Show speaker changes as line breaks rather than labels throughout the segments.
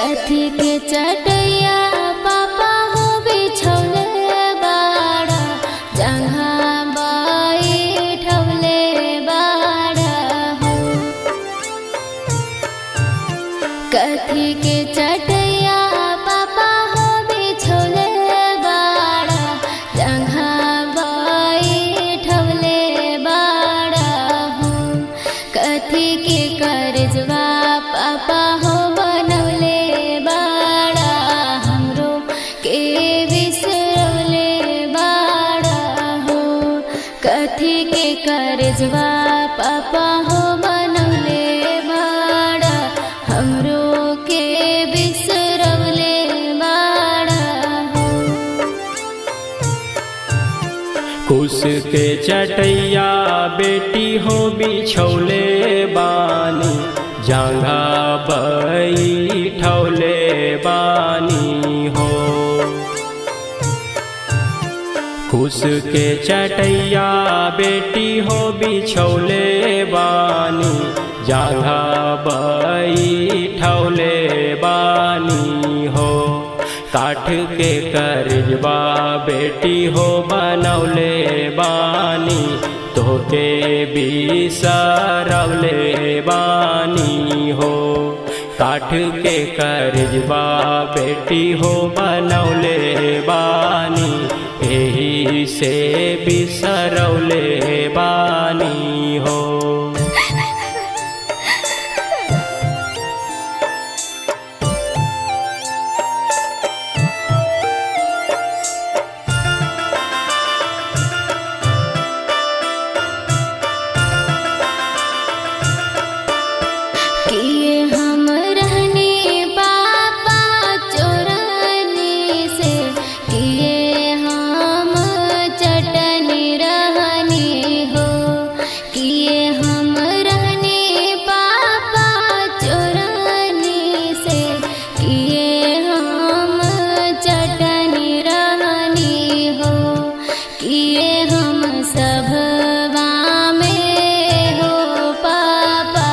कथी के चटैया पापा हो बिछौले बाड़ा, जंघा बैठवले बाड़ा हो। कथी के चटैया पापा हो बिछौले बाड़ा, जंघा बैठवले बाड़ा हो। कथी के करजवा पापा हो बनवले बाड़ा, हमरो के बिसरवले बाड़ा हो। कथी के करजवा पापा हो बनवले बाड़ा, हमरो के बिसरवले बाड़ा हो।
कुश के चटैया बेटी हो बिछौले बानी, जंघा बैठवले बानी हो। कुश के चटैया बेटी हो बिछौले बानी, जंघा बैठवले बानी हो। काठ के करजवा बेटी हो बनवले बानी, तोके बिसरवले बानी हो। काठ के करजवा बेटी हो बनवले बानी, एही से बिसरवले बानी हो।
किए हम रहने पापा चोरनी से, किए हम चटनी रहनी हो। किए हम रहने पापा चोरनी से, किए हम चटनी रहनी हो। किए हम सभवा में हो पापा,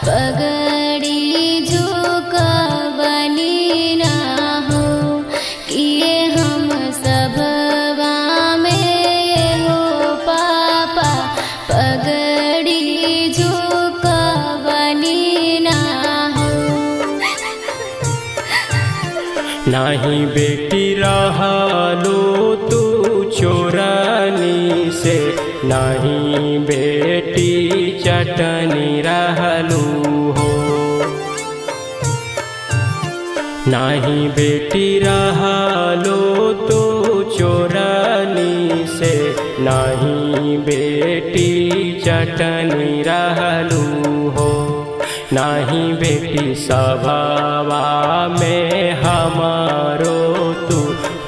पगड़ी झुकवनी ना हो। किए हम सभवा में हो पापा, पगड़ी झुकवनी ना हो।
नाही बेटी रहलो तू चोरनी से, नाही बेटी चटनी रहलू हो। नाही बेटी रहलो तू चोरनी से, नाही बेटी चटनी रहलू हो। नाही बेटी सभावा में हमारो तू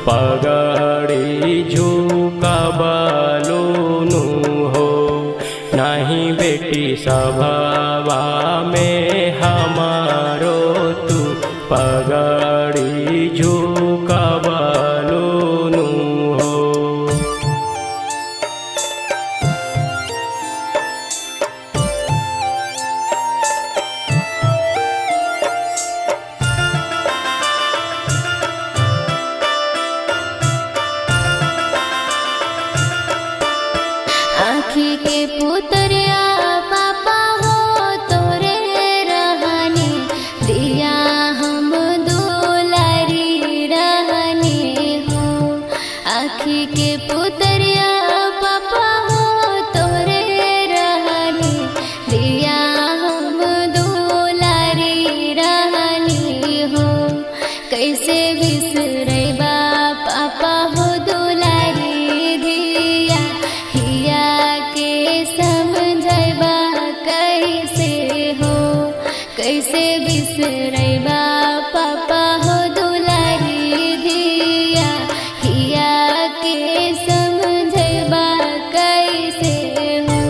पगड़ी झुकवलू हो। नाही बेटी सभावा में हमारो तू पगड़ी झुकवलू हो।
आँखी के पुतरिया पापा हो तोरे रहनी, दिया हम दुलारी रहनी हो। आँखी के पुतरिया पापा हो तोरे रहनी, दिया हम दुलारी रहनी हो। कैसे बिसरैबा पापा हो दुलारी धिया, हिया के समझैबा कैसे हो। कैसे बिसरैबा पापा हो दुलारी धिया, हिया के समझैबा कैसे हो।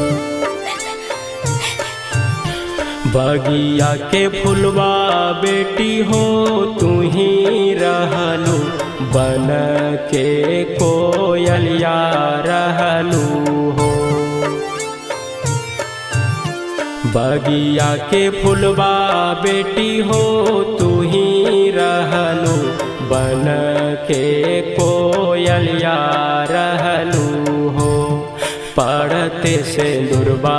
बगिया के फुलवा बेटी हो तू ही रहलू, बन के कोयलिया रहलू हो। बगिया के फुलवा बेटी हो तू ही रहलू बन के कोयलिया रहलू हो। पढ़ते से दुर्बा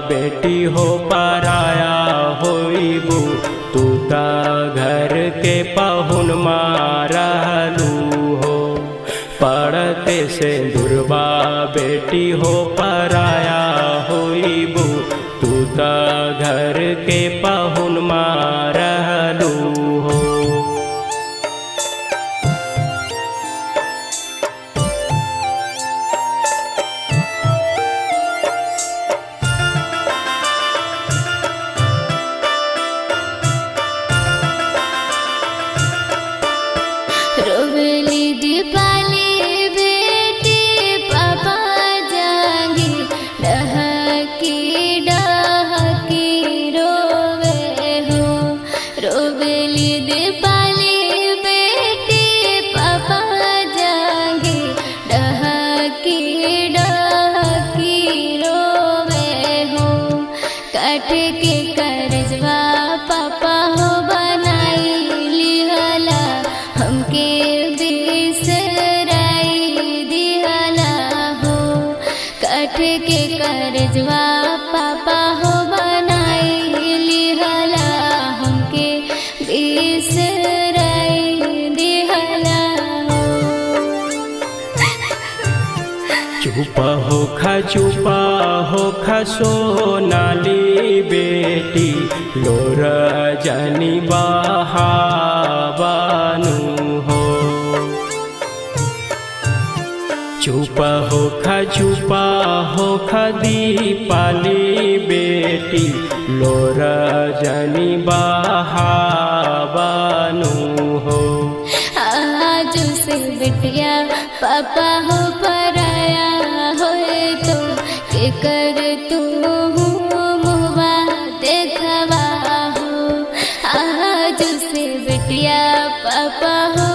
बेटी हो पराया होइबू, तू ता घर के पहुन रहलू हो। पढ़ते से दुर्बा बेटी हो पराया होइबू, तू ता घर के पहुन रहलू हो।
रोवली दीपाली बेटी पापा जागी, डहकी डहकी रोवे हो। रोवली दीपाली बेटी पापा जागी, डहकी डहकी रोवे हो। काट के करजवा पापा हो बनाई लिहला, हमके बिसराई दिहला हो। काट के करजवा पापा हो बनाई लिहला, हमके बिसराई दिहला हो।
चुपा हो खा सोनाली बेटी, लोर जनी बहावानु हो। चुपा हो खा दीपाली बेटी, लोर जनी बहावानु हो।
आज से बिटिया पापा हो पराया होए तो के कर तू मुहवा देखवा हो। आज से बिटिया पापा हो